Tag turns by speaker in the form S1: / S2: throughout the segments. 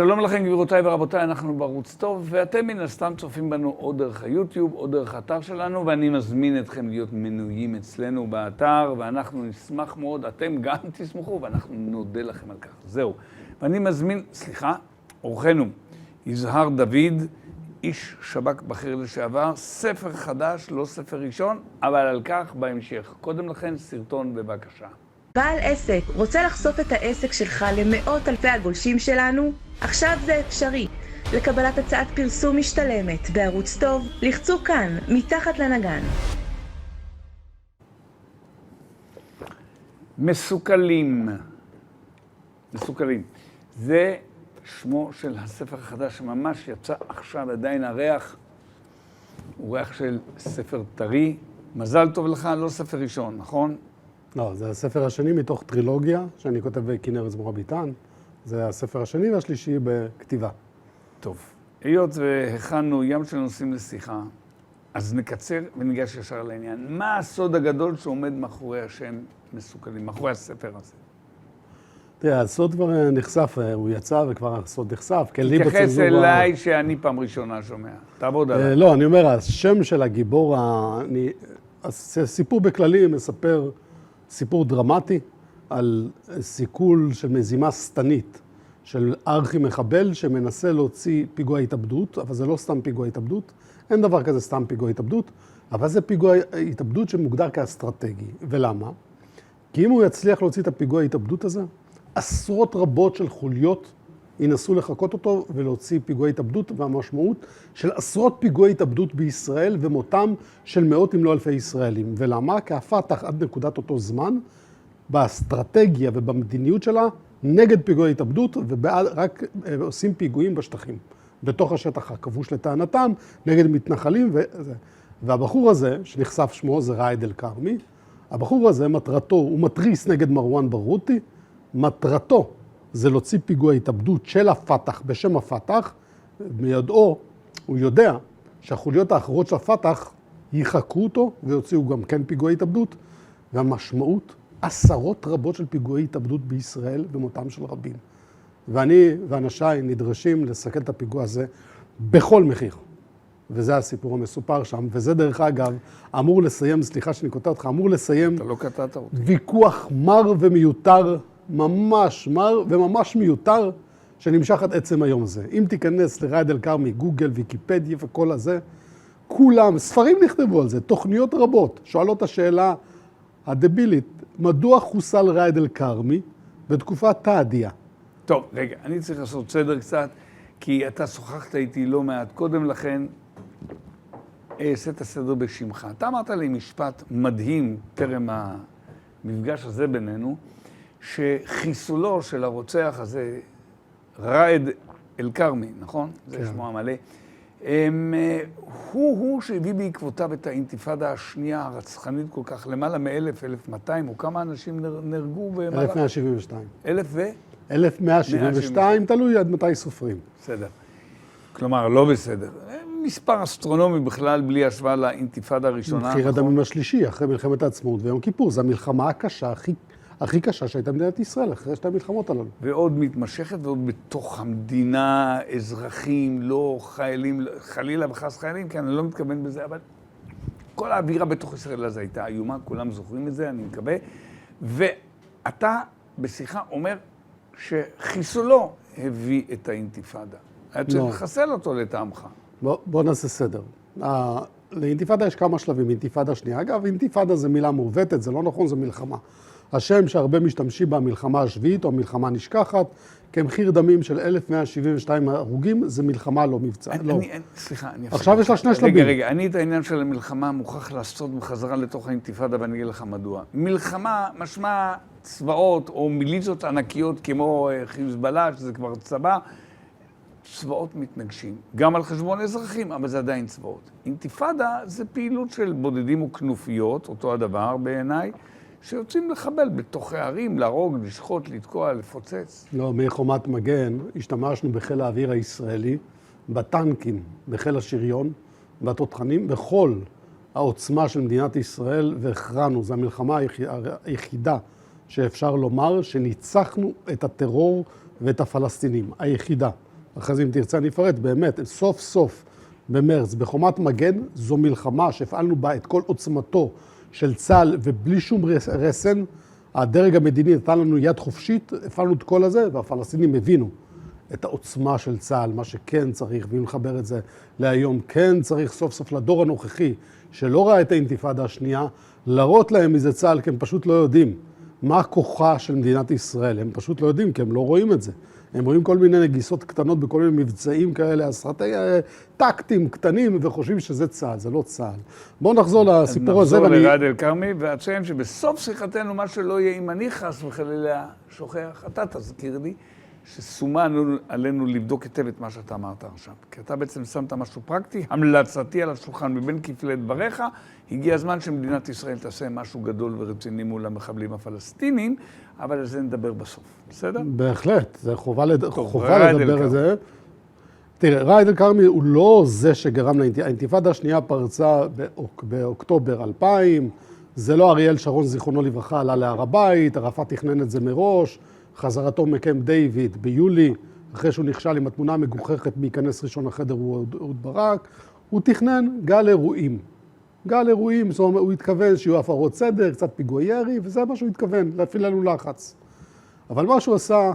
S1: שלום לכם גבירותיי ורבותיי, אנחנו בערוץ טוב, ואתם מן הסתם צופים בנו או דרך היוטיוב או דרך האתר שלנו, ואני מזמין אתכם להיות מנויים אצלנו באתר, ואנחנו נשמח מאוד, אתם גם תשמחו, ואנחנו נודה לכם על כך. זהו. ואני מזמין, אורחנו, יזהר דוד, איש שב"כ בכיר לשעבר, ספר חדש, לא ספר ראשון, אבל על כך בהמשך. קודם לכן, סרטון בבקשה.
S2: בעל עסק רוצה לחשוף את העסק שלך למאות אלפי הגולשים שלנו? עכשיו זה אפשרי. לקבלת הצעת פרסום משתלמת בערוץ טוב, לחצו כאן, מתחת לנגן.
S1: מסוכלים. זה שמו של הספר החדש שממש יצא עכשיו, עדיין הריח הוא ריח של ספר טרי. מזל טוב לך, לא ספר ראשון, נכון?
S3: לא, זה הספר השני מתוך טרילוגיה שאני כותב בכנרת זמורה ביטן. זה הספר השני והשלישי בכתיבה.
S1: טוב, היות והכנו ים של נושאים לשיחה, אז נקצר וניגש ישר לעניין. מה הסוד הגדול שעומד מאחורי השם מסוכלים, מאחורי הספר הזה?
S3: תראה, הסוד כבר נחשף, הוא יצא וכבר הסוד נחשף.
S1: תתייחס אליי שאני פעם ראשונה שומע. תעבוד עליי.
S3: לא, אני אומר, השם של הגיבור, הסיפור בכללי מספר סיפור דרמטי על סיכול של מזימה סתנית של ארכי מחבל שמנסה להוציא פיגוע התאבדות, אבל זה לא סתם פיגוע התאבדות, אין דבר כזה סתם פיגוע התאבדות, אבל זה פיגוע התאבדות שמוגדר כאסטרטגי. ולמה? כי אם הוא יצליח להוציא את הפיגוע ההתאבדות הזה, עשרות רבות של חוליות ינסו לחקות אותו ולהוציא פיגוע התאבדות, והמשמעות של עשרות פיגועי התאבדות בישראל ומותם של מאות אם לא אלפי ישראלים. ולמה? כי הפתח עד נקודת אותו זמן, באסטרטגיה ובמדיניות שלה, נגד פיגועי התאבדות, ורק עושים פיגועים בשטחים. בתוך השטח הכבוש לטענתם, נגד מתנחלים וזה. והבחור הזה, שנחשף שמו, זה ראיד אל-כרמי, הבחור הזה, מטרתו, הוא מטריס נגד מרואן ברגותי, מטרתו זה להוציא פיגוע התאבדות של הפתח בשם הפתח, מידעו, הוא יודע שהחוליות האחרות של הפתח יחקרו אותו ויוציאו גם כן פיגועי התאבדות, והמשמעות, עשרות רבות של פיגועי התאבדות בישראל ומותם של רבים. ואני ואנשיי נדרשים לסכל את הפיגוע הזה בכל מחיר. וזה הסיפור המסופר שם, וזה דרך אגב אמור לסיים, סליחה שאני קוטע אותך, אמור לסיים
S1: אתה לא קטעת אותי.
S3: ויכוח מר ומיותר, ממש מר וממש מיותר, שנמשך עד עצם היום הזה. אם תיכנס לראיד אל-כרמי, גוגל, ויקיפדיה וכל הזה, כולם, ספרים נכתבו על זה, תוכניות רבות, שואלות השאלה הדבילית, מדוע חוסל ראיד אל-כרמי בתקופת תעדיה?
S1: טוב, רגע, אני צריך לעשות סדר קצת, כי אתה שוחחת איתי לא מעט קודם לכן, אעשה את הסדר בשמך. אתה אמרת לי משפט מדהים טרם המפגש הזה בינינו, שחיסולו של הרוצח הזה, ראיד אל-כרמי, נכון?
S3: כן.
S1: זה שמו המלא. הוא שהביא בעקבותיו את האינתיפאדה השנייה הרצחנית כל כך, למעלה מ-1,000, 1,200, או כמה אנשים נהרגו?
S3: 1172.
S1: 1172,
S3: 1172, תלוי עד מתי סופרים.
S1: בסדר. כלומר, לא בסדר. מספר אסטרונומי בכלל, בלי השוואה לאינתיפאדה הראשונה.
S3: מחיר הדמים השלישי, אחרי מלחמת העצמאות ויום כיפור. זו המלחמה הקשה, הכי קשה שהייתה מדינת ישראל, אחרי שתי המלחמות הללו.
S1: ועוד מתמשכת, ועוד בתוך המדינה, אזרחים, לא חיילים, חלילה וחס חיילים, כי אני לא מתכוון בזה, אבל כל האווירה בתוך ישראל אז הייתה איומה, כולם זוכרים את זה, אני מקווה. ואתה בשיחה אומר שחיסולו הביא את האינתיפאדה. היה צריך לחסל אותו לטעמך.
S3: בוא נעשה סדר. לאינתיפאדה יש כמה שלבים, אינתיפאדה שנייה. אגב, אינתיפאדה זה מילה מעוותת, זה לא נכון, זה מלחמה. השם שהרבה משתמשים במלחמה השביעית או מלחמה נשכחת, כמחיר דמים של 1172 הרוגים, זה מלחמה לא מבצע.
S1: סליחה, אני
S3: עכשיו יש לה שני שלבים.
S1: רגע, אני את העניין של המלחמה מוכרח לעשות בחזרה לתוך האינתיפאדה, ואני אגיד לך מדוע. מלחמה משמע צבאות או מיליציות ענקיות כמו חיזבאללה, שזה כבר צבא, צבאות מתנגשים, גם על חשבון אזרחים, אבל זה עדיין צבאות. אינתיפאדה זה פעילות של בודדים וכנופיות, אותו הדבר בעיניי, שיוצאים לחבל בתוך הערים, להרוג, לשחוט, לתקוע, לפוצץ.
S3: לא, מחומת מגן השתמשנו בחיל האוויר הישראלי, בטנקים, בחיל השריון, בתותחנים, בכל העוצמה של מדינת ישראל, והכרענו. זו המלחמה היחידה שאפשר לומר שניצחנו את הטרור ואת הפלסטינים, היחידה. אחרי זה אם תרצה אני אפרט, באמת, סוף סוף במרץ, בחומת מגן, זו מלחמה שהפעלנו בה את כל עוצמתו של צה"ל, ובלי שום רסן, הדרג המדיני נתן לנו יד חופשית, הפעלנו את כל הזה, והפלסטינים הבינו את העוצמה של צה"ל, מה שכן צריך, ואם נחבר את זה להיום, כן צריך סוף סוף לדור הנוכחי, שלא ראה את האינתיפאדה השנייה, להראות להם מזה צה"ל, כי הם פשוט לא יודעים מה כוחה של מדינת ישראל, הם פשוט לא יודעים, כי הם לא רואים את זה. הם רואים כל מיני נגיסות קטנות בכל מיני מבצעים כאלה, טקטיים קטנים, וחושבים שזה צה"ל, זה לא צה"ל. בואו נחזור לסיפור הזה.
S1: נחזור לראד אל-כרמי, ואציין שבסוף שיחתנו, מה שלא יהיה, אם אני חס וחלילה שוכח, אתה תזכיר לי, שסומן עלינו לבדוק היטב את מה שאתה אמרת עכשיו. כי אתה בעצם שמת משהו פרקטי, המלצתי על השולחן מבין כפלי דבריך, הגיע הזמן שמדינת ישראל תעשה משהו גדול ורציני מול המחבלים הפלסטינים, אבל על זה נדבר בסוף, בסדר?
S3: בהחלט, זה חובה לדבר על זה. תראה, ראד אל-כרמי הוא לא זה שגרם האינתיפאדה השנייה פרצה באוקטובר 2000, זה לא אריאל שרון זיכרונו לברכה עלה להר הבית, ערפאת תכנן את זה מראש, חזרתו מקמפ דיוויד ביולי, אחרי שהוא נכשל עם התמונה המגוחכת להיכנס ראשון לחדר הוא אהוד ברק, הוא תכנן גל אירועים. גל אירועים, זאת אומרת, הוא התכוון שיהיו הפרות סדר, קצת פיגועי ירי, וזה מה שהוא התכוון, להפעיל לנו לחץ. אבל מה שהוא עשה,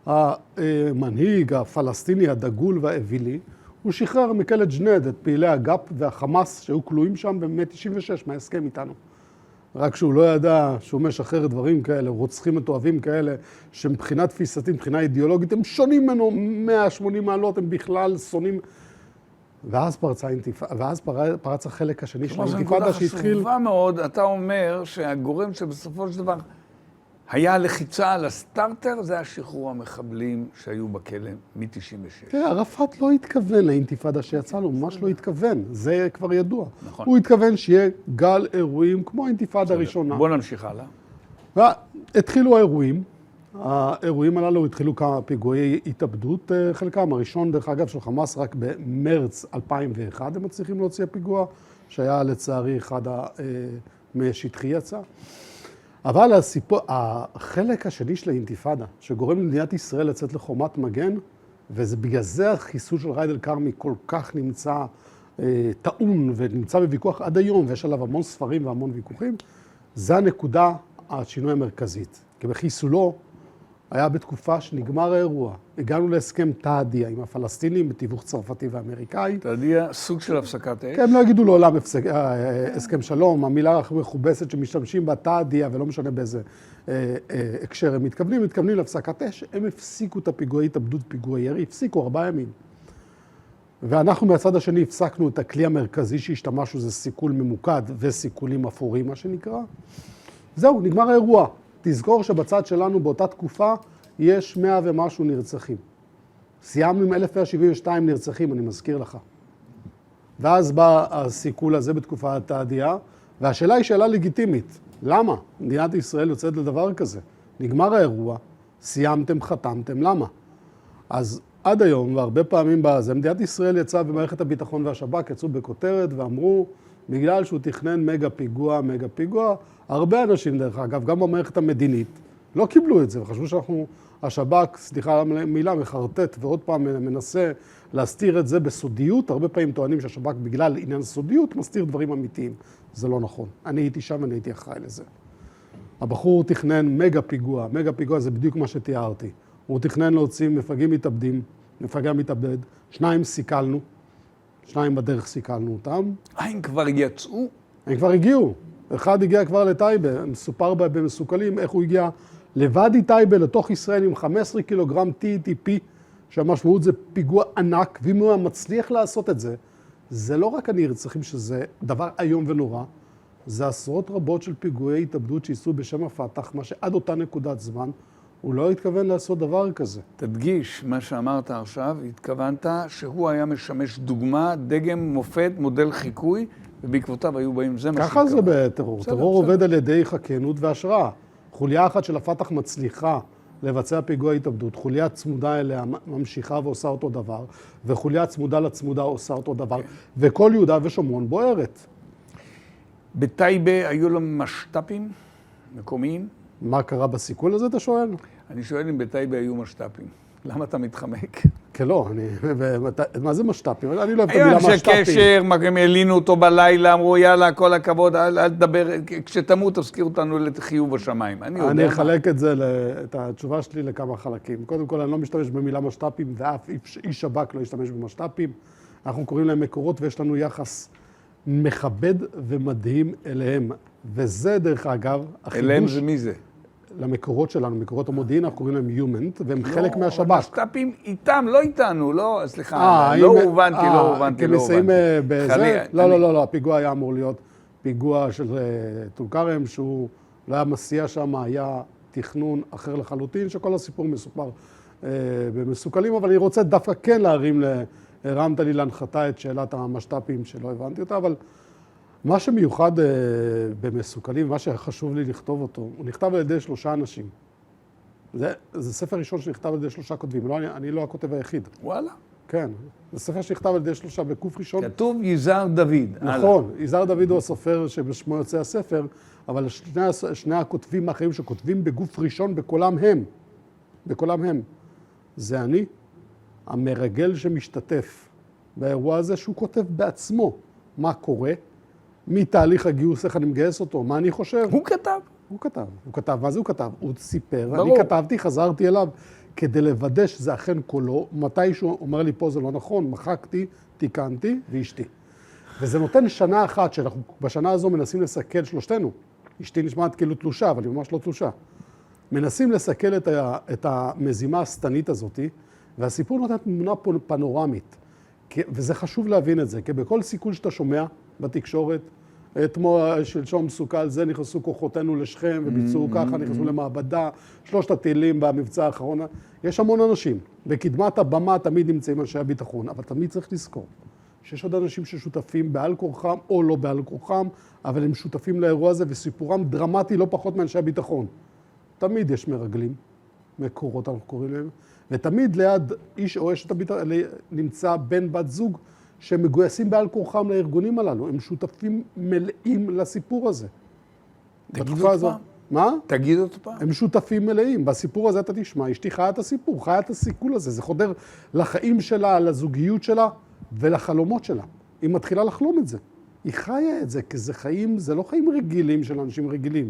S3: המנהיג הפלסטיני הדגול והאווילי, הוא שחרר מכלא ג'נד את פעילי הגאפ והחמאס שהיו כלואים שם ב-96 מההסכם איתנו. רק שהוא לא ידע שהוא משחרר דברים כאלה, רוצחים מתועבים כאלה, שמבחינה תפיסתית, מבחינה אידיאולוגית, הם שונים ממנו 180 מעלות, הם בכלל שונאים. ואז פרץ החלק השני של האינתיפאדה שהתחיל.
S1: זו נקודה חשובה מאוד, אתה אומר שהגורם שבסופו של דבר היה לחיצה על הסטארטר, זה השחרור המחבלים שהיו בכלא מ-96.
S3: תראה, ערפאת לא התכוון לאינתיפאדה שיצא לו, ממש לא התכוון, זה כבר ידוע.
S1: נכון.
S3: הוא התכוון שיהיה גל אירועים כמו האינתיפאדה הראשונה.
S1: בוא נמשיך הלאה.
S3: והתחילו האירועים הללו התחילו כמה פיגועי התאבדות, חלקם הראשון דרך אגב של חמאס רק במרץ 2001, הם מצליחים להוציא הפיגוע, שהיה לצערי אחד משטחי יצא. אבל החלק השני של האינתיפאדה, שגורם למדינת ישראל לצאת לחומת מגן, וזה בגלל זה החיסול של ראד אל-כרמי כל כך נמצא טעון ונמצא בוויכוח עד היום, ויש עליו המון ספרים והמון ויכוחים, זה הנקודה, השינוי המרכזית. כי בחיסולו היה בתקופה שנגמר האירוע. הגענו להסכם תעדיה עם הפלסטינים בתיווך צרפתי ואמריקאי.
S1: תעדיה, סוג של הפסקת אש.
S3: כן, הם לא יגידו לעולם הסכם שלום, המילה מכובסת שמשתמשים בה תעדיה, ולא משנה באיזה הקשר הם מתכוונים להפסקת אש, הם הפסיקו את הפיגועי התאבדות, פיגועי ירי, הפסיקו 4 ימים. ואנחנו מהצד השני הפסקנו את הכלי המרכזי שהשתמשו, זה סיכול ממוקד וסיכולים אפורים, מה שנקרא. זהו, נגמר האירוע. תזכור שבצד שלנו באותה תקופה יש 100 ומשהו נרצחים. סיימנו עם 1172 נרצחים, אני מזכיר לך. ואז בא הסיכול הזה בתקופה התעדיה, והשאלה היא שאלה לגיטימית. למה? מדינת ישראל יוצאת לדבר כזה. נגמר האירוע, סיימתם, חתמתם, למה? אז עד היום, והרבה פעמים בזה, מדינת ישראל יצאה במערכת הביטחון והשב"כ, יצאו בכותרת ואמרו, בגלל שהוא תכנן מגה פיגוע, הרבה אנשים דרך אגב, גם במערכת המדינית, לא קיבלו את זה, וחשבו שאנחנו, השב"כ, סליחה על המילה, מחרטט, ועוד פעם מנסה להסתיר את זה בסודיות, הרבה פעמים טוענים שהשב"כ בגלל עניין סודיות, מסתיר דברים אמיתיים. זה לא נכון. אני הייתי שם ואני הייתי אחראי לזה. הבחור תכנן מגה פיגוע זה בדיוק מה שתיארתי. הוא תכנן להוציא מפגעים מתאבד, 2 סיכלנו, 2 בדרך סיכלנו אותם.
S1: הם כבר יצאו?
S3: הם כבר הגיעו. אחד הגיע כבר לטייבה, מסופר במסוכלים איך הוא הגיע לוואדי טייבה לתוך ישראל עם 15 קילוגרם TTP, שהמשמעות זה פיגוע ענק, ואם הוא מצליח לעשות את זה, זה לא רק הנרצחים שזה דבר איום ונורא, זה עשרות רבות של פיגועי התאבדות שיסעו בשם הפתח, מה שעד אותה נקודת זמן הוא לא התכוון לעשות דבר כזה.
S1: תדגיש מה שאמרת עכשיו, התכוונת שהוא היה משמש דוגמה, דגם, מופת, מודל חיקוי, ובעקבותיו היו באים, זה מה שקרה.
S3: ככה זה בטרור. טרור עובד על ידי חכנות והשראה. חוליה אחת של הפתח מצליחה לבצע פיגוע התאבדות, חוליה צמודה אליה ממשיכה ועושה אותו דבר, וחוליה צמודה לצמודה עושה אותו דבר, וכל יהודה ושומרון בוערת.
S1: בטייבה היו לו משת"פים מקומיים?
S3: מה קרה בסיכול הזה, אתה שואל?
S1: אני שואל אם בטייבה היו משת"פים. למה אתה מתחמק?
S3: כן, לא, מה זה משת"פים? אני לא אוהב את
S1: היו
S3: המילה
S1: אנשי
S3: משת"פים.
S1: קשר, הם העלינו אותו בלילה, אמרו יאללה, כל הכבוד, אל תדבר, כשתמות תזכיר אותנו לחיוב בשמיים.
S3: אני אחלק את התשובה שלי לכמה חלקים. קודם כל, אני לא משתמש במילה משת"פים, ואף איש שב"כ לא ישתמש במשת"פים. אנחנו קוראים להם מקורות, ויש לנו יחס מכבד ומדהים אליהם. וזה, דרך אגב, החידוש...
S1: אליהם זה מי זה?
S3: למקורות שלנו, מקורות המודיעין, אנחנו קוראים להם יומנט, והם חלק מהשב"כ.
S1: משת"פים איתם, לא איתנו, לא, סליחה, לא הובנתי.
S3: כמסיים בזה? לא, הפיגוע היה אמור להיות פיגוע של טול כרם, שהוא לא היה מסיע שם, היה תכנון אחר לחלוטין, שכל הסיפור מסופר במסוכלים, אבל אני רוצה דווקא כן הרמת לי להנחתה את שאלת המשת"פים שלא הבנתי אותה, אבל מה שמיוחד במסוכלים, מה שחשוב לי לכתוב אותו, הוא נכתב על ידי 3 אנשים. זה ספר ראשון שנכתב על ידי 3 כותבים, אני לא הכותב היחיד.
S1: וואלה.
S3: כן, זה ספר שנכתב על ידי 3 בקוף ראשון.
S1: כתוב יזהר דוד.
S3: נכון, יזהר דוד הוא הסופר שבשמו יוצא הספר, אבל שני הכותבים האחרים שכותבים בגוף ראשון בקולם הם. זה אני, המרגל שמשתתף באירוע הזה, שהוא כותב בעצמו מה קורה, מתהליך הגיוס, איך אני מגייס אותו, מה אני חושב.
S1: הוא כתב.
S3: הוא כתב. מה זה הוא כתב? הוא סיפר.
S1: ברור.
S3: אני כתבתי, חזרתי אליו כדי לוודא שזה אכן קולו. מתישהו אומר לי פה זה לא נכון, מחקתי, תיקנתי ואשתי. וזה נותן שנה אחת שאנחנו בשנה הזו מנסים לסכל שלושתנו. אשתי נשמעת כאילו תלושה, אבל היא ממש לא תלושה. מנסים לסכל את המזימה השטנית הזאת, והסיפור נותן תמונה פנורמית. וזה חשוב להבין את זה, כי בכל סיכול שאתה שומע בתקשורת, אתמול שלשום סוכה, זה נכנסו כוחותינו לשכם וביצעו ככה, נכנסו למעבדה, 3 הטילים במבצע האחרון. יש המון אנשים. בקדמת הבמה תמיד נמצאים אנשי הביטחון, אבל תמיד צריך לזכור שיש עוד אנשים ששותפים בעל כורחם או לא בעל כורחם, אבל הם שותפים לאירוע הזה וסיפורם דרמטי לא פחות מאנשי הביטחון. תמיד יש מרגלים, מקורות אנחנו קוראים להם, ותמיד ליד איש או אשת הביטחון נמצא בן בת זוג שמגויסים בעל כורחם לארגונים הללו. הם שותפים מלאים לסיפור הזה.
S1: תגיד עוד פעם.
S3: מה?
S1: תגיד עוד פעם.
S3: הם שותפים מלאים. בסיפור הזה אתה תשמע, אשתי חיה את הסיפור, חיה את הסיכול הזה. זה חודר לחיים שלה, לזוגיות שלה ולחלומות שלה. היא מתחילה לחלום את זה. היא חיה את זה, כי זה חיים, זה לא חיים רגילים של אנשים רגילים.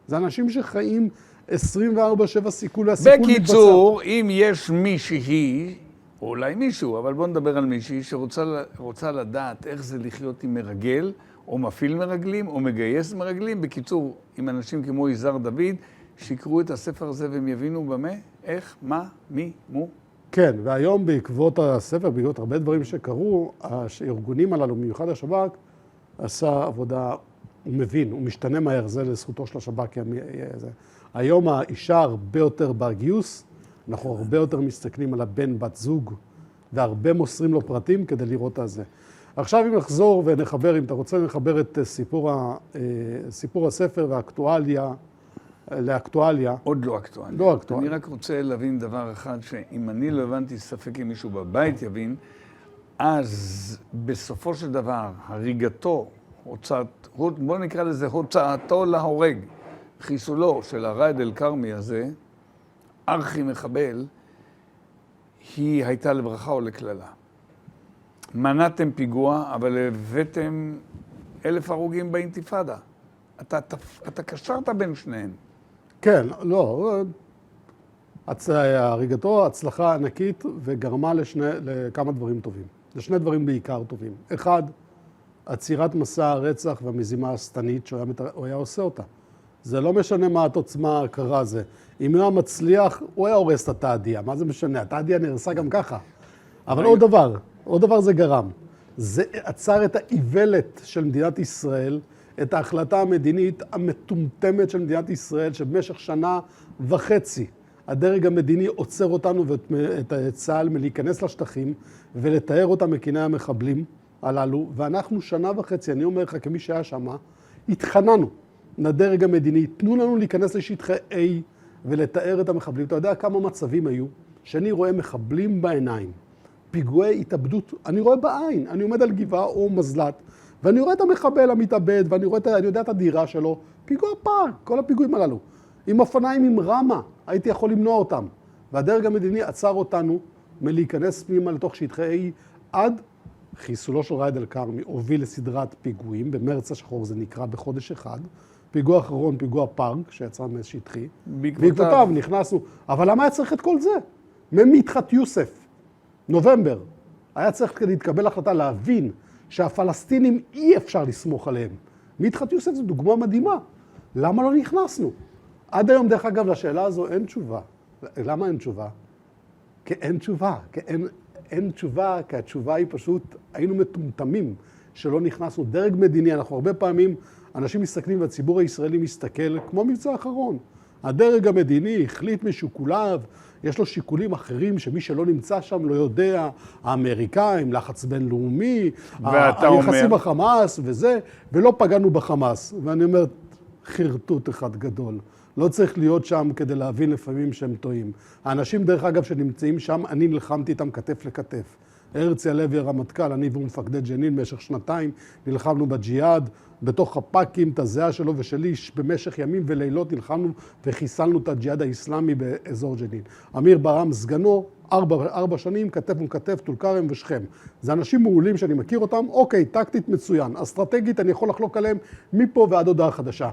S3: זה אנשים שחיים 24/7 סיכול, והסיכול מתבצע.
S1: בקיצור, אם יש מישהי, או אולי מישהו, אבל בוא נדבר על מישהי שרוצה לדעת איך זה לחיות עם מרגל, או מפעיל מרגלים, או מגייס מרגלים. בקיצור, עם אנשים כמו יזהר דוד, שיקרו את הספר הזה והם יבינו במה, איך, מה, מי, מו.
S3: כן, והיום בעקבות הספר, בעקבות הרבה דברים שקרו, הארגונים הללו, במיוחד השב"כ, עשה עבודה, הוא מבין, הוא משתנה מהר, זה לזכותו של השב"כ. היום האישה הרבה יותר בגיוס, אנחנו הרבה יותר מסתכלים על הבן בת זוג, והרבה מוסרים לו פרטים כדי לראות את זה. עכשיו אם נחזור ונחבר, אם אתה רוצה לחבר את סיפור הספר והאקטואליה, לאקטואליה.
S1: עוד לא אקטואליה.
S3: לא אקטואליה.
S1: אני רק רוצה להבין דבר אחד, שאם אני לא הבנתי, ספק אם מישהו בבית יבין, אז בסופו של דבר, הריגתו, בוא נקרא לזה הוצאתו להורג, חיסולו של הראד אל-כרמי הזה, ארכי מחבל, היא הייתה לברכה או לקללה. מנעתם פיגוע, אבל הבאתם 1,000 הרוגים באינתיפאדה. אתה קשרת בין שניהם.
S3: כן, לא. הריגתו הצלחה ענקית וגרמה לכמה דברים טובים. לשני דברים בעיקר טובים. אחד, עצירת מסע הרצח והמזימה השטנית שהוא היה עושה אותה. זה לא משנה מה התוצמה הקרה זה. אם הוא היה מצליח, הוא היה הורס את התעדיה. מה זה משנה? התעדיה נהרסה גם ככה. אבל עוד דבר זה גרם. זה עצר את האיוולת של מדינת ישראל, את ההחלטה המדינית המטומטמת של מדינת ישראל, שבמשך 1.5 שנה הדרג המדיני עוצר אותנו ואת צה"ל מלהיכנס לשטחים ולתאר אותם מקיני המחבלים הללו, ואנחנו 1.5 שנה, אני אומר לך כמי שהיה שם, התחננו לדרג המדיני, תנו לנו להיכנס לשטחי A ולתאר את המחבלים. אתה יודע כמה מצבים היו שאני רואה מחבלים בעיניים, פיגועי התאבדות, אני רואה בעין, אני עומד על גבעה או מזלת, ואני רואה את המחבל המתאבד, ואני יודע את הדירה שלו, פיגוע פארק, כל הפיגועים הללו. עם אופניים עם רמה, הייתי יכול למנוע אותם. והדרג המדיני עצר אותנו מלהיכנס פנימה לתוך שטחי A עד חיסולו של ראאד אל-כרמי הוביל לסדרת פיגועים, במרץ השחור זה נקרא בחודש אחד, פיגוע אחרון, פיגוע פארק, שיצא משטחי. בעקבותיו נכנסנו, אבל למה היה צריך את כל זה? ממדחת יוסף, נובמבר, היה צריך להתקבל החלטה להבין שהפלסטינים אי אפשר לסמוך עליהם. מדחת יוסף זו דוגמה מדהימה. למה לא נכנסנו? עד היום, דרך אגב, לשאלה הזו אין תשובה. למה אין תשובה? כי אין תשובה. אין תשובה, כי התשובה היא פשוט, היינו מטומטמים שלא נכנסנו. דרג מדיני, אנחנו הרבה פעמים, אנשים מסתכלים והציבור הישראלי מסתכל, כמו מבצע האחרון. הדרג המדיני החליט משיקוליו, יש לו שיקולים אחרים שמי שלא נמצא שם לא יודע, האמריקאים, לחץ בינלאומי, היחסים בחמאס וזה, ולא פגענו בחמאס. ואני אומר, חרטוט אחד גדול. לא צריך להיות שם כדי להבין לפעמים שהם טועים. האנשים, דרך אגב, שנמצאים שם, אני נלחמתי איתם כתף לכתף. הרצי הלוי הרמטכ"ל, אני ומפקדי ג'נין במשך 2 נלחמנו בג'יהאד, בתוך הפאקים, את הזיעה שלו ושלי, במשך ימים ולילות נלחמנו וחיסלנו את הג'יהאד האסלאמי באזור ג'נין. אמיר ברם, סגנו, 4 שנים, כתף וכתף, טול כרם ושכם. זה אנשים מעולים שאני מכיר אותם, אוקיי, טקטית מצוין. אסטרטגית אני יכול לחלוק עליהם מפה ועד הודעה חדשה.